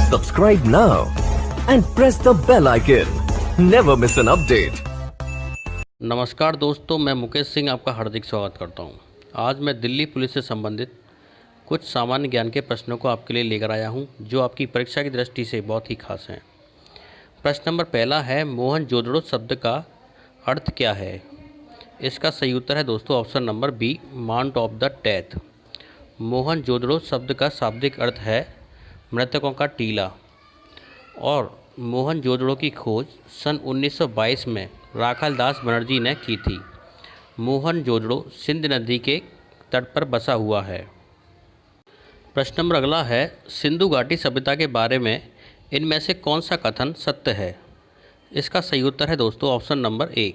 Subscribe now and press the bell icon. Never miss an update. नमस्कार दोस्तों, मैं मुकेश सिंह आपका हार्दिक स्वागत करता हूं। आज मैं दिल्ली पुलिस से संबंधित कुछ सामान्य ज्ञान के प्रश्नों को आपके लिए लेकर आया हूं, जो आपकी परीक्षा की दृष्टि से बहुत ही खास हैं। प्रश्न नंबर पहला है, मोहनजोदड़ो शब्द का अर्थ क्या है? इसका सही उत्तर है दोस्तों option number B, mount of the death. Mohenjodaro शब्द का शाब्दिक अर्थ है मृतकों का टीला। और मोहनजोदड़ो की खोज सन 1922 में राखालदास बनर्जी ने की थी। मोहनजोदड़ो सिंध नदी के तट पर बसा हुआ है। प्रश्न नंबर अगला है, सिंधु घाटी सभ्यता के बारे में इनमें से कौन सा कथन सत्य है? इसका सही उत्तर है दोस्तों ऑप्शन नंबर ए।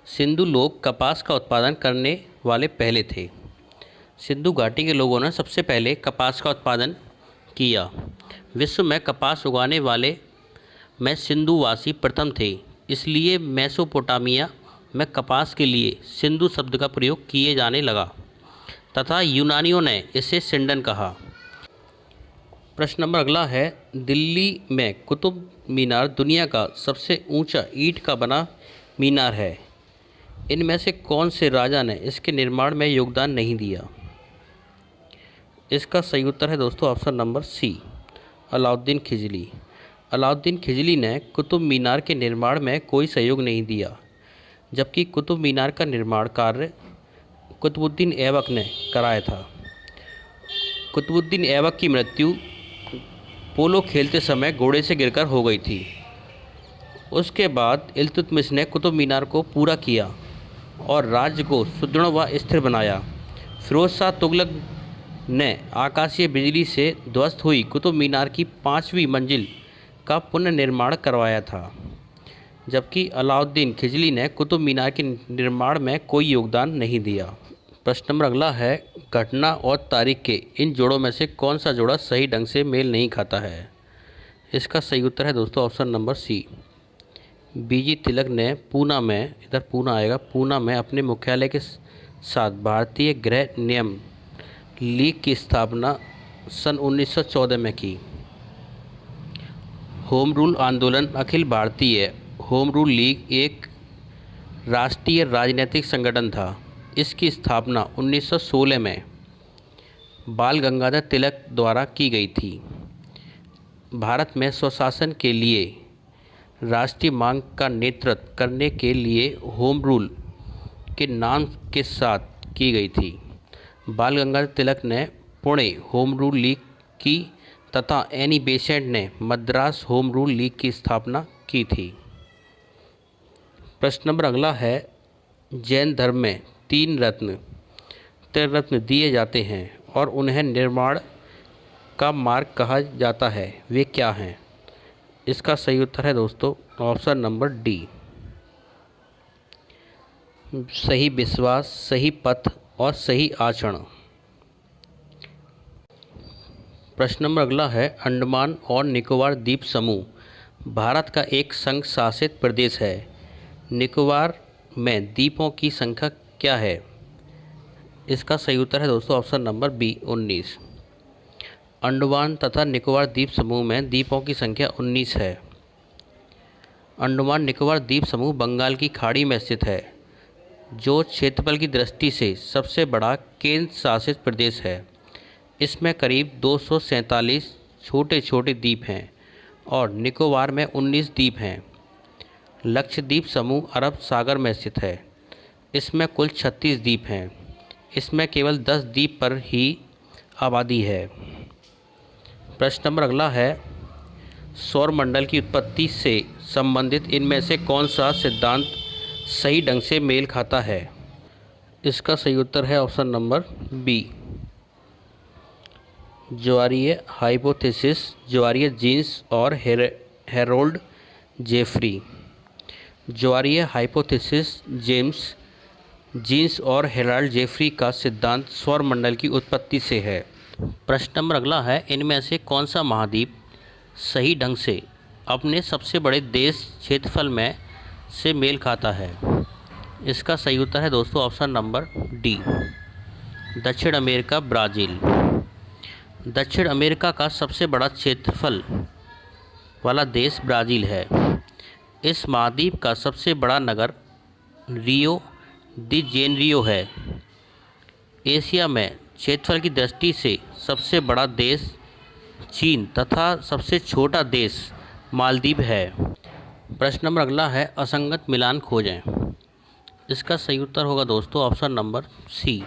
सिंधु लोग कपास का उत्पादन करने वाले पहले थे। सिंधु घाटी के लोगों ने सबसे पहले कपास का उत्पादन किया। विश्व में कपास उगाने वाले में सिंधुवासी प्रथम थे, इसलिए मेसोपोटामिया में कपास के लिए सिंधु शब्द का प्रयोग किए जाने लगा तथा यूनानियों ने इसे सिंडन कहा। प्रश्न नंबर अगला है, दिल्ली में कुतुब मीनार दुनिया का सबसे ऊंचा ईंट का बना मीनार है। इनमें से कौन से राजा ने इसके निर्माण में योगदान नहीं दिया? इसका सही उत्तर है दोस्तों ऑप्शन नंबर सी, अलाउद्दीन खिजली। अलाउद्दीन खिजली ने कुतुब मीनार के निर्माण में कोई सहयोग नहीं दिया, जबकि कुतुब मीनार का निर्माण कार्य कुतुबुद्दीन ऐबक ने कराया था। कुतुबुद्दीन ऐबक की मृत्यु पोलो खेलते समय घोड़े से गिरकर हो गई थी। उसके बाद इल्तुतमिश ने कुतुब मीनार को पूरा किया और राज्य को सुदृढ़ व स्थिर बनाया। फिरोज शाह तुगलक ने आकाशीय बिजली से ध्वस्त हुई कुतुब मीनार की 5वीं मंजिल का पुनर्निर्माण करवाया था, जबकि अलाउद्दीन खिजली ने कुतुब मीनार के निर्माण में कोई योगदान नहीं दिया। प्रश्न नंबर अगला है, घटना और तारीख के इन जोड़ों में से कौन सा जोड़ा सही ढंग से मेल नहीं खाता है? इसका सही उत्तर है दोस्तों ऑप्शन नंबर सी, बीजी तिलक ने पूना में, इधर पूना आएगा, पूना में अपने मुख्यालय के साथ भारतीय गृह नियम लीग की स्थापना सन 1914 में की। होम रूल आंदोलन Akhil Bharatiya home rule league एक राष्ट्रीय राजनीतिक संगठन था। इसकी स्थापना 1916 में बाल गंगाधर तिलक द्वारा की गई थी। भारत में स्वशासन के लिए राष्ट्रीय मांग का नेतृत्व करने के लिए होम रूल के नाम के साथ की गई थी। बाल गंगाधर तिलक ने पुणे होम रूल लीग की तथा एनी बेसेंट ने मद्रास होम रूल लीग की स्थापना की थी। प्रश्न नंबर अगला है, जैन धर्म में 3 रत्न त्रिरत्न दिए जाते हैं और उन्हें निर्माण का मार्ग कहा जाता है, वे क्या हैं? इसका सही उत्तर है दोस्तों ऑप्शन नंबर डी, सही विश्वास, सही पथ और सही आचरण। प्रश्न नंबर अगला है, अंडमान और निकोबार द्वीप समूह भारत का एक संघ शासित प्रदेश है। निकोबार में द्वीपों की संख्या क्या है? इसका सही उत्तर है दोस्तों ऑप्शन नंबर बी, 19। अंडमान तथा निकोबार द्वीप समूह में द्वीपों की संख्या 19 है। अंडमान निकोबार द्वीप समूह बंगाल की खाड़ी में स्थित है, जो क्षेत्रफल की दृष्टि से सबसे बड़ा केंद्र शासित प्रदेश है। इसमें करीब 247 छोटे छोटे द्वीप हैं और निकोबार में 19 द्वीप हैं। लक्षद्वीप समूह अरब सागर में स्थित है। इसमें कुल 36 द्वीप हैं। इसमें केवल 10 द्वीप पर ही आबादी है। प्रश्न नंबर अगला है, सौरमंडल की उत्पत्ति से संबंधित इनमें से कौन सा सिद्धांत सही ढंग से मेल खाता है? इसका सही उत्तर है ऑप्शन नंबर बी, ज्वारीय हाइपोथेसिस, ज्वारीय जीन्स और हेरोल्ड जेफरी। ज्वारीय हाइपोथेसिस जेम्स जीन्स और हेराल्ड जेफरी का सिद्धांत सौरमंडल की उत्पत्ति से है। प्रश्न नंबर अगला है, इनमें से कौन सा महाद्वीप सही ढंग से अपने सबसे बड़े देश क्षेत्रफल में से मेल खाता है? इसका सही उत्तर है दोस्तों ऑप्शन नंबर डी, दक्षिण अमेरिका, ब्राज़ील। दक्षिण अमेरिका का सबसे बड़ा क्षेत्रफल वाला देश ब्राज़ील है। इस महाद्वीप का सबसे बड़ा नगर रियो डी जेनेरियो है। एशिया में क्षेत्रफल की दृष्टि से सबसे बड़ा देश चीन तथा सबसे छोटा देश मालदीव है। प्रश्न नंबर अगला है, असंगत मिलान खोजें। इसका सही उत्तर होगा दोस्तों ऑप्शन नंबर सी।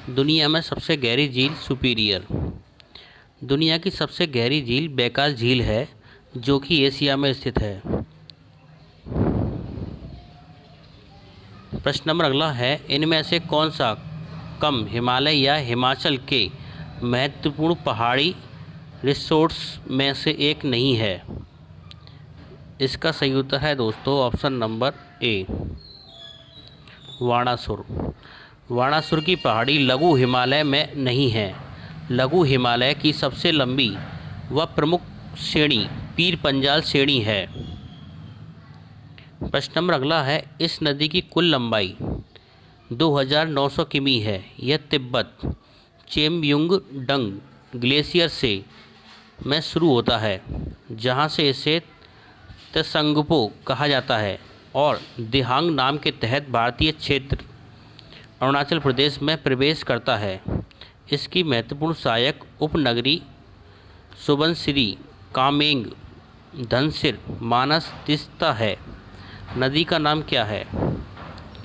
दुनिया में सबसे गहरी झील सुपीरियर। दुनिया की सबसे गहरी झील बैकाल झील है, जो कि एशिया में स्थित है। प्रश्न नंबर अगला है, इनमें से कौन सा कम हिमालय या हिमाचल के महत्वपूर्ण पहाड़ी रिसोर्ट्स में से एक नहीं है। इसका सही उत्तर है दोस्तों option number A, Banasura. Banasura की पहाड़ी लघु हिमालय में नहीं है। लघु हिमालय की सबसे लंबी व प्रमुख श्रेणी पीर पंजाल श्रेणी है। प्रश्न नंबर अगला है, इस नदी की कुल लंबाई 2900 किमी है। यह तिब्बत चेमयुंगडंग ग्लेशियर से में शुरू होता है, जहाँ से इसे त्संगपो कहा जाता है और दिहांग नाम के तहत भारतीय क्षेत्र अरुणाचल प्रदेश में प्रवेश करता है। इसकी महत्वपूर्ण सहायक उपनगरी सुबनसिरी, कामेंग, धनसिर, मानस, तिस्ता है। नदी का नाम क्या है?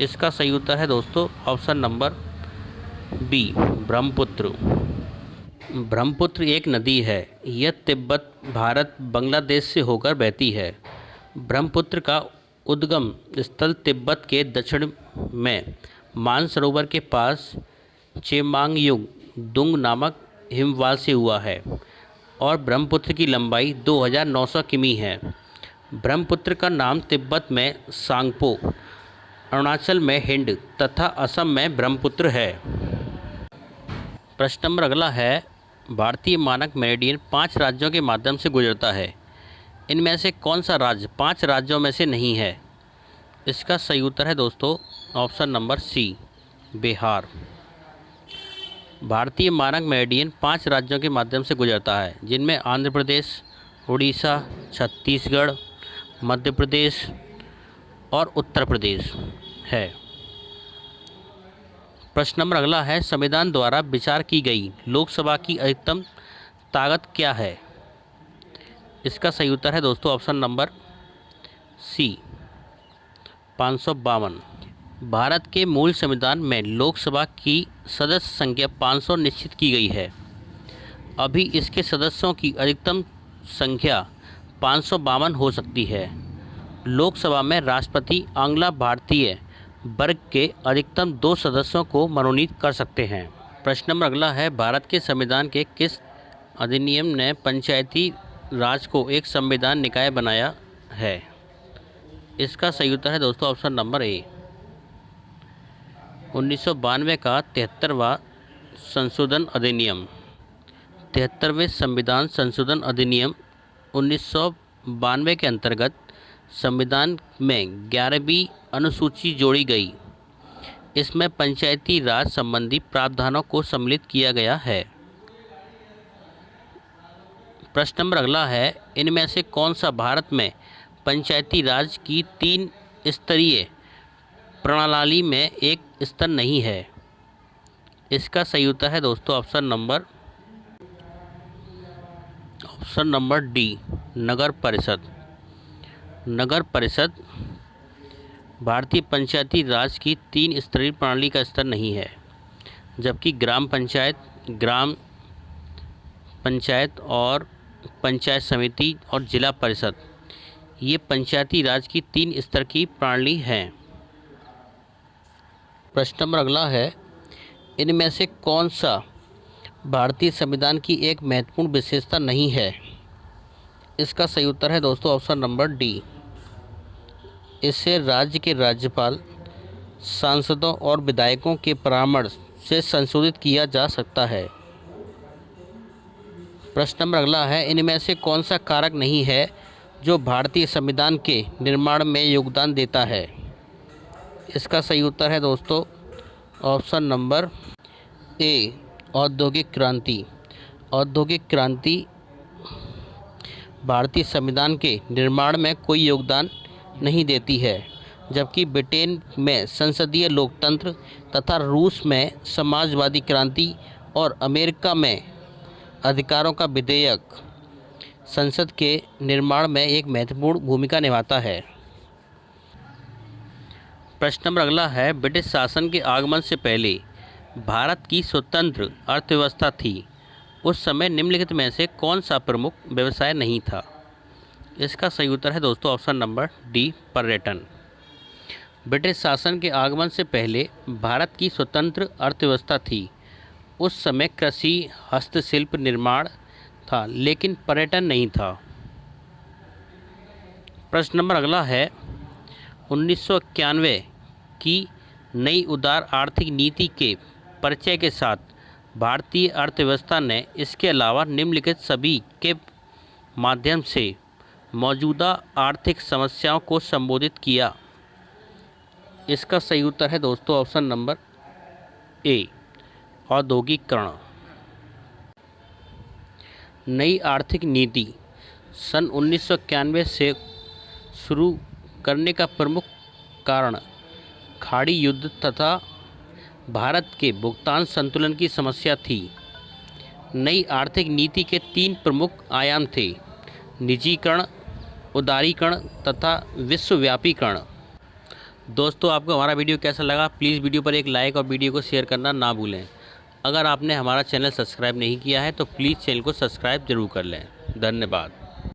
इसका सही उत्तर है दोस्तों option number B, Brahmaputra. Brahmaputra एक नदी है। यह तिब्बत, भारत, बांग्लादेश से होकर बहती है। ब्रह्मपुत्र का उद्गम स्थल तिब्बत के दक्षिण में मानसरोवर के पास चेमांगयुंग दुंग नामक हिमवाल से हुआ है और ब्रह्मपुत्र की लंबाई 2900 किमी है। ब्रह्मपुत्र का नाम तिब्बत में सांगपो, अरुणाचल में हिंड तथा असम में ब्रह्मपुत्र है। प्रश्न नंबर अगला है, भारतीय मानक मेरिडियन 5 राज्यों के माध्यम से गुजरता है। इनमें से कौन सा राज्य 5 राज्यों में से नहीं है? इसका सही उत्तर है दोस्तों ऑप्शन नंबर सी, बिहार। भारतीय मानक मेरिडियन 5 राज्यों के माध्यम से गुजरता है, जिनमें आंध्र प्रदेश, उड़ीसा, छत्तीसगढ़, मध्य प्रदेश और उत्तर प्रदेश है। प्रश्न नंबर अगला है, संविधान द्वारा विचार की गई लोकसभा की अधिकतम ताकत क्या है? इसका सही उत्तर है दोस्तों ऑप्शन नंबर सी, 552। भारत के मूल संविधान में लोकसभा की सदस्य संख्या 500 निश्चित की गई है। अभी इसके सदस्यों की अधिकतम संख्या 552 हो सकती है। लोकसभा में राष्ट्रपति आंग्ला भारतीय वर्ग के अधिकतम 2 सदस्यों को मनोनीत कर सकते हैं। प्रश्न नंबर अगला है, भारत के संविधान के किस अधिनियम ने पंचायती राज को एक संविधान निकाय बनाया है? इसका सही उत्तर है दोस्तों ऑप्शन नंबर ए, 1992 का 73वां संशोधन अधिनियम। 73वें संविधान संशोधन अधिनियम 1992 के अंतर्गत संविधान में 11वीं अनुसूची जोड़ी गई। इसमें पंचायती राज संबंधी प्रावधानों को सम्मिलित किया गया है। प्रश्न नंबर अगला है, इनमें से कौन सा भारत में पंचायती राज की 3 स्तरीय प्रणाली में एक स्तर नहीं है? इसका सही उत्तर है दोस्तों ऑप्शन नंबर डी, नगर परिषद। नगर परिषद भारतीय पंचायती राज की 3 स्तरीय प्रणाली का स्तर नहीं है, जबकि ग्राम पंचायत, ग्राम पंचायत और पंचायत समिति और जिला परिषद ये पंचायती राज की 3 स्तर की प्रणाली हैं। प्रश्न नंबर अगला है, इनमें से कौन सा भारतीय संविधान की एक महत्वपूर्ण विशेषता नहीं है? इसका सही उत्तर है दोस्तों ऑप्शन नंबर डी, इससे राज्य के राज्यपाल, सांसदों और विधायकों के परामर्श से संशोधित किया जा सकता है। प्रश्न नंबर अगला है, इनमें से कौन सा कारक नहीं है जो भारतीय संविधान के निर्माण में योगदान देता है? इसका सही उत्तर है दोस्तों ऑप्शन नंबर ए, औद्योगिक क्रांति। औद्योगिक क्रांति भारतीय संविधान के निर्माण में कोई योगदान नहीं देती है, जबकि ब्रिटेन में संसदीय लोकतंत्र तथा रूस में समाजवादी क्रांति और अमेरिका में अधिकारों का विधेयक संसद के निर्माण में एक महत्वपूर्ण भूमिका निभाता है। प्रश्न नंबर अगला है, ब्रिटिश शासन के आगमन से पहले भारत की स्वतंत्र अर्थव्यवस्था थी। उस समय निम्नलिखित में से कौन सा प्रमुख व्यवसाय नहीं था? इसका सही उत्तर है दोस्तों ऑप्शन नंबर डी, पर्यटन। ब्रिटिश शासन के आगमन से पहले भारत की स्वतंत्र अर्थव्यवस्था थी। उस समय कृषि, हस्तशिल्प, निर्माण था, लेकिन पर्यटन नहीं था। प्रश्न नंबर अगला है, 1991 की नई उदार आर्थिक नीति के परिचय के साथ भारतीय अर्थव्यवस्था ने इसके अलावा निम्नलिखित सभी के माध्यम से मौजूदा आर्थिक समस्याओं को संबोधित किया। इसका सही उत्तर है दोस्तों ऑप्शन नंबर ए, औद्योगिकरण। नई आर्थिक नीति सन 1991 से शुरू करने का प्रमुख कारण खाड़ी युद्ध तथा भारत के भुगतान संतुलन की समस्या थी। नई आर्थिक नीति के 3 प्रमुख आयाम थे, निजीकरण, उदारीकरण तथा विश्वव्यापीकरण। दोस्तों, आपको हमारा वीडियो कैसा लगा? प्लीज़ वीडियो पर एक लाइक और वीडियो को शेयर करना ना भूलें। अगर आपने हमारा चैनल सब्सक्राइब नहीं किया है तो प्लीज़ चैनल को सब्सक्राइब जरूर कर लें। धन्यवाद।